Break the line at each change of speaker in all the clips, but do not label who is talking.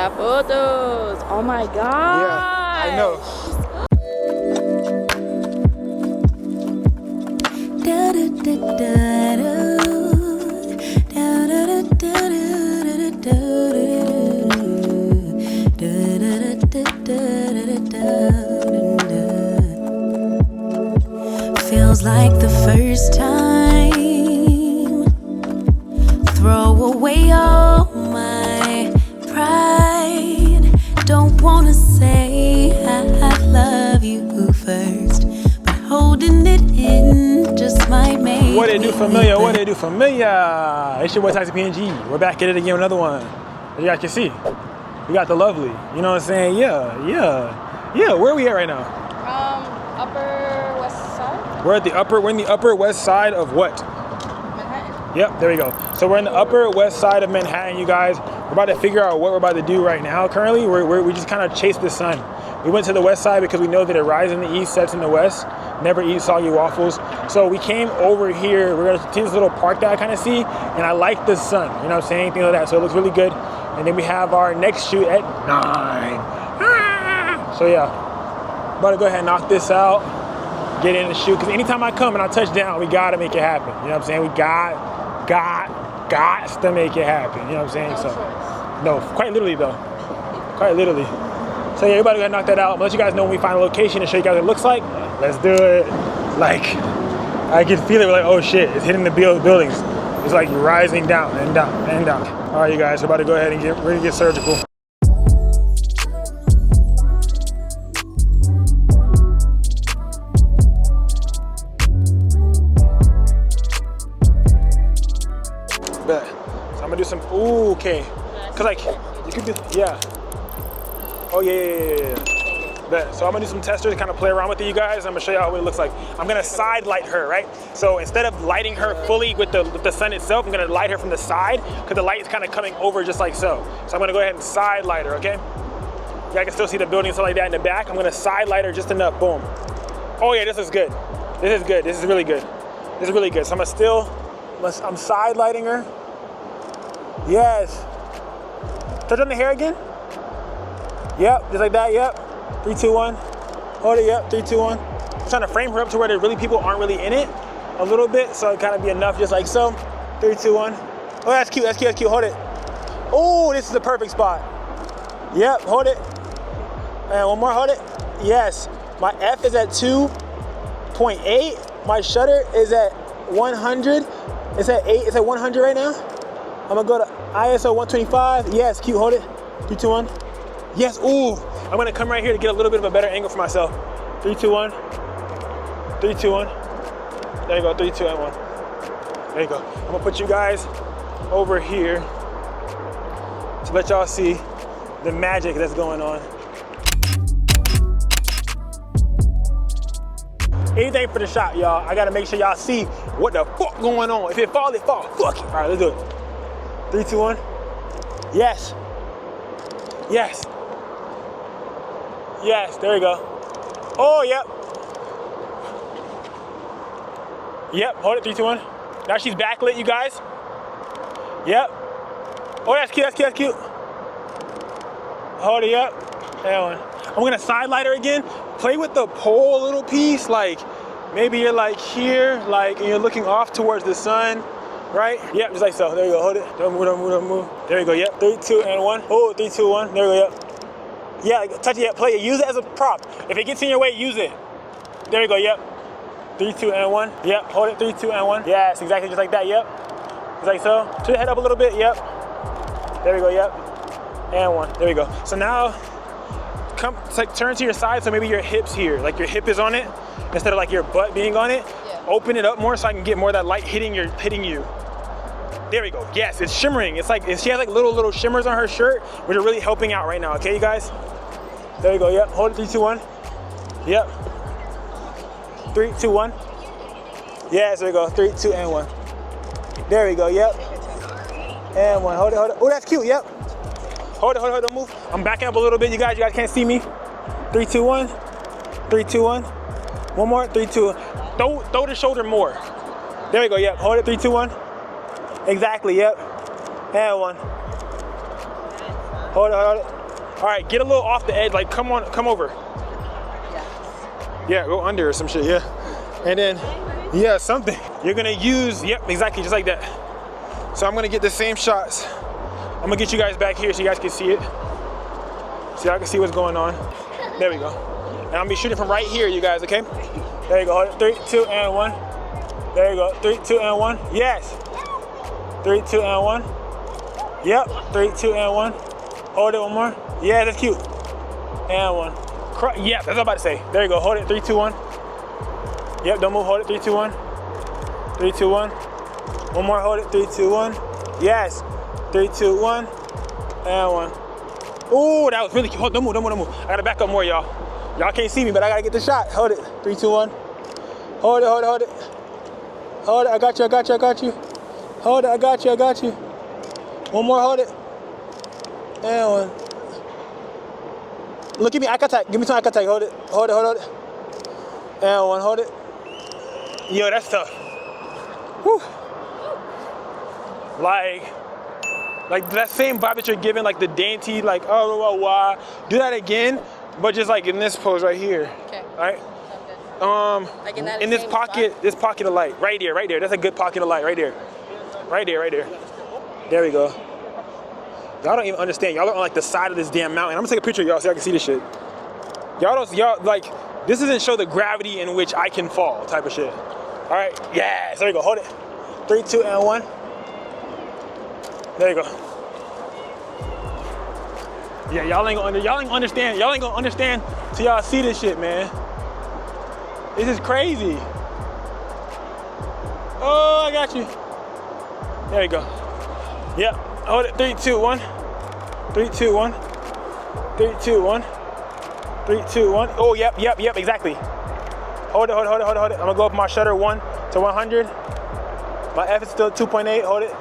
got photos. Oh my god.
Yeah, I know.
Feels like the first time. Throw away all my pride. Don't wanna say I love you first, but holding it in just might make
What it do, familiar? What it do, familiar? It's your boy Taxi Png. We're back at it again with another one. As you guys can see, we got the lovely. You know what I'm saying? Yeah. Where are we at right now?
Upper West Side.
We're in the upper west side of what?
Manhattan.
Yep, there we go. So we're in the upper west side of Manhattan, you guys. We're about to figure out what we're about to do right now. Currently, we just kind of chase the sun. We went to the west side because we know that it rises in the east, sets in the west. Never eat soggy waffles. So we came over here. We're gonna see this little park that I kind of see, and I like the sun. You know what I'm saying? Things like that. So it looks really good. And then we have our next shoot at 9. So yeah, about to go ahead and knock this out. Get in the shoot, because anytime I come and I touch down, we gotta make it happen. You know what I'm saying? We got to make it happen. You know what I'm saying? No, quite literally though. Quite literally. So yeah, everybody gotta knock that out. I'm gonna let you guys know when we find a location and show you guys what it looks like. Let's do it. Like, I can feel it. We're like, oh shit, it's hitting the buildings. It's like rising down and down and down. All right, you guys, we're about to go ahead and get ready to get surgical. Bet. So I'm gonna do some, ooh, okay. Cause like, you could do, yeah. Oh yeah. Bet. So I'm gonna do some testers to kind of play around with it, you guys. I'm gonna show you what it looks like. I'm gonna side light her, right? So instead of lighting her fully with the sun itself, I'm gonna light her from the side, because the light is kind of coming over just like so. So I'm gonna go ahead and side light her, okay? Yeah, I can still see the building and stuff like that in the back. I'm gonna side light her just enough, boom. Oh yeah, this is good. This is good, this is really good. This is really good. So I'm side lighting her. Yes. Touch on the hair again. Yep, just like that, yep. 3, 2, 1. Hold it, yep, 3, 2, 1. I'm trying to frame her up to where the really people aren't really in it a little bit, so it kind of be enough just like so. 3, 2, 1. Oh, that's cute, hold it. Oh, this is the perfect spot. Yep, hold it. And one more, hold it. Yes, my F is at 2.8. My shutter is at 100. It's at 8, it's at 100 right now. I'm gonna go to ISO 125. Yes, cute, hold it. 3, 2, 1. Yes, ooh. I'm gonna come right here to get a little bit of a better angle for myself. 3, 2, 1. 3, 2, 1. There you go, 3, 2, and 1. There you go. I'm gonna put you guys over here to let y'all see the magic that's going on. Anything for the shot, y'all. I gotta make sure y'all see what the fuck going on. If it fall, it fall. Fuck it. All right, let's do it. 3, 2, 1. Yes. Yes. Yes, there we go. Oh, yep. Yep, hold it, 3, 2, 1. Now she's backlit, you guys. Yep. Oh, that's cute, that's cute. Hold it, yep. That one. I'm gonna side light her again. Play with the pole a little piece, like maybe you're like here, like and you're looking off towards the sun, right? Yep, just like so. There you go, hold it. Don't move. There you go, yep. 3, 2, and 1. Oh, 3, 2, 1. There we go, yep. Yeah, touch it, yep, play it. Use it as a prop. If it gets in your way, use it. There you go, yep. 3, 2, and 1. Yep, hold it, 3, 2, and 1. Yes, exactly, just like that, yep. Just like so. Turn your head up a little bit, yep. There we go, yep. And 1, there we go. So now, turn to your side, so maybe your hip's here. Like your hip is on it, instead of like your butt being on it. Yeah. Open it up more so I can get more of that light hitting you. There we go, yes, it's shimmering. It's like, she has like little shimmers on her shirt, which are really helping out right now, okay, you guys? There you go, yep, hold it, 3, 2, 1. Yep. 3, 2, 1. Yes, there we go, 3, 2, and 1. There we go, yep. And 1, hold it. Oh, that's cute, yep. Hold it, don't move. I'm backing up a little bit, you guys can't see me. 3, 2, 1. 3, 2, 1. One more, 3, 2, 1. Throw the shoulder more. There we go, yep, hold it, 3, 2, 1. Exactly, yep. And 1. Hold it, hold it. All right, get a little off the edge, like come over. Yeah, go under or some shit, yeah. And then, yeah, something. You're gonna use, yep, exactly, just like that. So I'm gonna get the same shots. I'm gonna get you guys back here so you guys can see it. So y'all can see what's going on. There we go. And I'm gonna be shooting from right here, you guys, okay? There you go, hold it. 3, 2, and 1. There you go, 3, 2, and 1. Yes. 3, 2, and 1. Yep, 3, 2, and 1. Hold it one more. Yeah, that's cute. And 1. Yeah, that's what I'm about to say. There you go, hold it, 3, 2, 1. Yep, don't move, hold it, 3, 2, 1. 3, 2, 1. One more, hold it, 3, 2, 1. Yes, 3, 2, 1. And 1. Ooh, that was really cute. Hold, don't move, don't move, don't move. I gotta back up more, y'all. Y'all can't see me, but I gotta get the shot. Hold it, 3, 2, 1. Hold it, hold it, hold it. Hold it, I got you, I got you, I got you. Hold it, I got you, I got you. One more, hold it. And 1. Look at me, eye contact. Give me some eye contact. Hold it, hold it, hold it. And 1, hold it. Yo, that's tough. Whew. Like that same vibe that you're giving, like the dainty, like oh, wow. Do that again, but just like in this pose right here. Okay. All right. Like in this pocket, spot? This pocket of light, right there, right there. That's a good pocket of light, right there, right there, right there. There we go. Y'all don't even understand. Y'all are on like the side of this damn mountain. I'm gonna take a picture of y'all so y'all can see this shit. Y'all like, this doesn't show the gravity in which I can fall type of shit. All right, yes, there you go, hold it. 3, 2, and 1. There you go. Yeah, y'all ain't gonna understand. Y'all ain't gonna understand till y'all see this shit, man. This is crazy. Oh, I got you. There you go. Yep, hold it, 3, 2, 1. 3, 2, 1. 3, 2, 1. 3, 2, 1. Oh, yep, exactly. Hold it. I'm gonna go up my shutter 1 to 100. My F is still 2.8, hold it.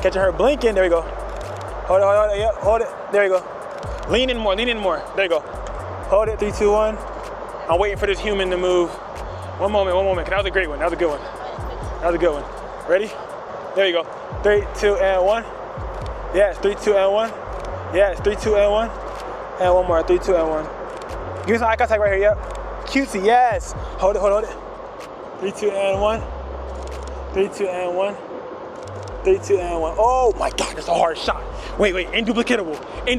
Catching her blinking, there we go. Hold it, yep, hold it. There you go. Lean in more, there you go. Hold it, 3, 2, 1. I'm waiting for this human to move. One moment, that was a great one, that was a good one. Ready? There you go. 3, 2, and 1. Yes, 3, 2, and 1. Yes, 3, 2, and 1. And one more, 3, 2, and 1. Give me some eye contact right here, yep. Cutesy, yes. Hold it. 3, 2, and 1. 3, 2, and 1. 3, 2, and 1. Oh my God, that's a hard shot. Wait, induplicatable. Let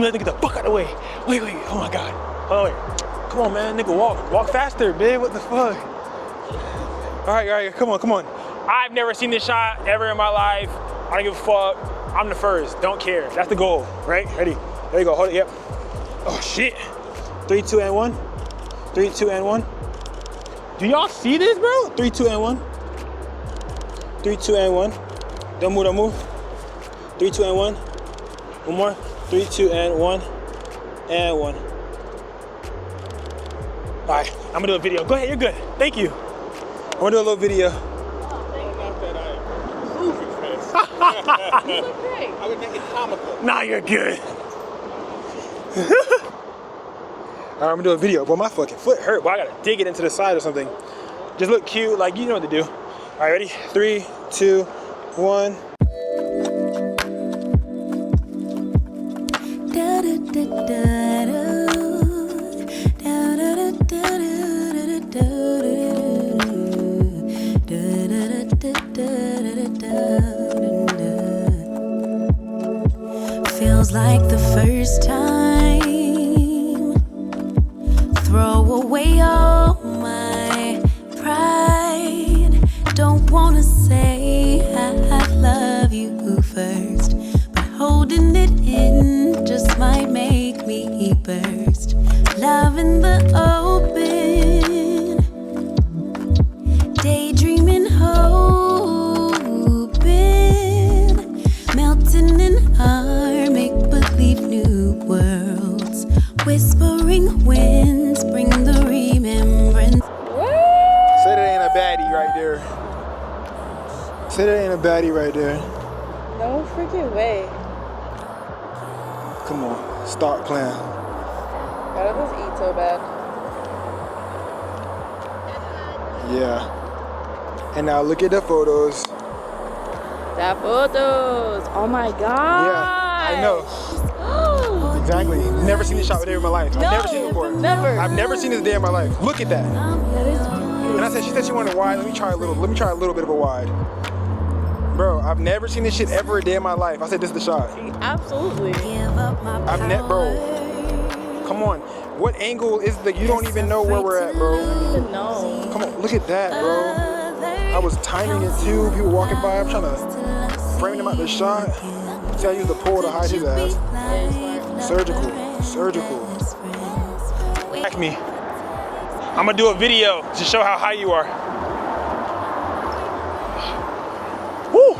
me get the fuck out of the way. Wait, oh my God. Hold on, wait. Come on, man, nigga, walk faster, babe, what the fuck? All right, come on. I've never seen this shot ever in my life. I don't give a fuck. I'm the first, don't care. That's the goal, right? Ready? There you go, hold it, yep. Oh shit. 3, 2, and 1. 3, 2, and 1. Do y'all see this, bro? 3, 2, and 1. 3, 2, and 1. Don't move. 3, 2, and 1. One more. 3, 2, and 1. And 1. All right, I'm gonna do a video. Go ahead, you're good. Thank you. I'm gonna do a little video.
You look great.
I would make it comical.
Nah, you're good. All right, I'm gonna do a video. Boy, my fucking foot hurt. Boy, I gotta dig it into the side or something. Just look cute, like you know what to do. All right, ready? 3, 2, 1.
Feels like the first time. Throw away all my pride. Don't wanna say I love you first, but holding it in just might make me burst. Love in the open, daydreaming, hoping, melting in our make-believe new worlds. Whispering winds bring the remembrance.
Say that ain't a baddie right there. Say that ain't a baddie right there.
No freaking way.
Come on, start playing.
Why does this eat so bad?
Yeah. And now look at the photos.
That photos. Oh my god.
Yeah, I know. Exactly. Never seen this shot a day in my life. I've never seen it before.
Never.
I've never seen this day in my life. Look at that.
That is beautiful.
And she said she wanted wide. Let me try a little bit of a wide. Bro, I've never seen this shit ever a day in my life. I said this is the shot.
Absolutely.
Bro. Come on. What angle is you don't even know where we're at, bro.
I don't even know.
Come on, look at that, bro. I was timing it too. People walking by. I'm trying to frame them out the shot. See, I used the pole to hide his ass. Surgical. Back me. I'm gonna do a video to show how high you are. Woo!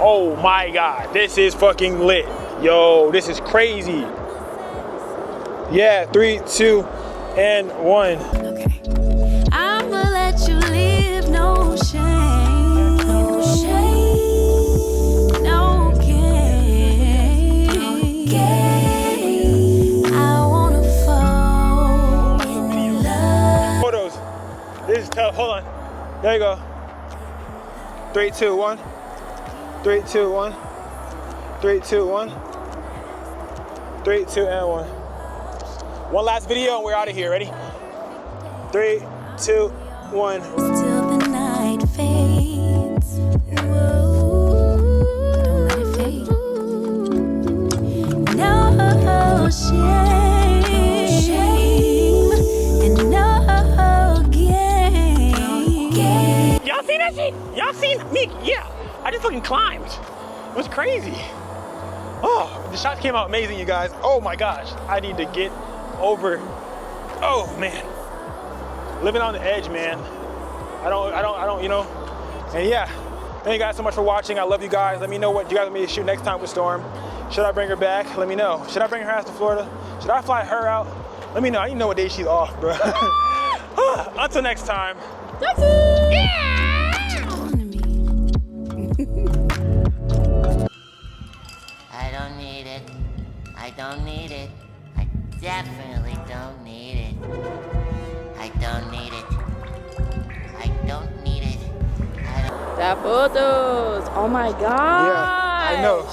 Oh my God, this is fucking lit. Yo, this is crazy. Yeah, 3, 2, and 1.
Okay. I'ma let you live, no shame, no shame, no game. I wanna fall in love.
Photos. This is tough. Hold on. There you go. 3, 2, 1. 3, 2, 1. 3, 2, 1. 3, 2, and 1. One last video and we're out of here. Ready? 3, 2, 1.
Till the night fades. Whoa, don't let it fade. No shame and no game.
Y'all seen that shit? Y'all seen me? Yeah. I just fucking climbed. It was crazy. Oh, the shots came out amazing, you guys. Oh my gosh. I need to get over. Oh man. Living on the edge, man. I don't, you know. And yeah, thank you guys so much for watching. I love you guys. Let me know what you guys want me to shoot next time with Storm. Should I bring her back? Let me know. Should I bring her ass to Florida? Should I fly her out? Let me know. I need to know what day she's off, bro. Until next time.
Taxi!
I don't need it. I don't need it. I definitely don't need it. I don't need it. I don't need it.
That photos. Oh my god.
Yeah, I know.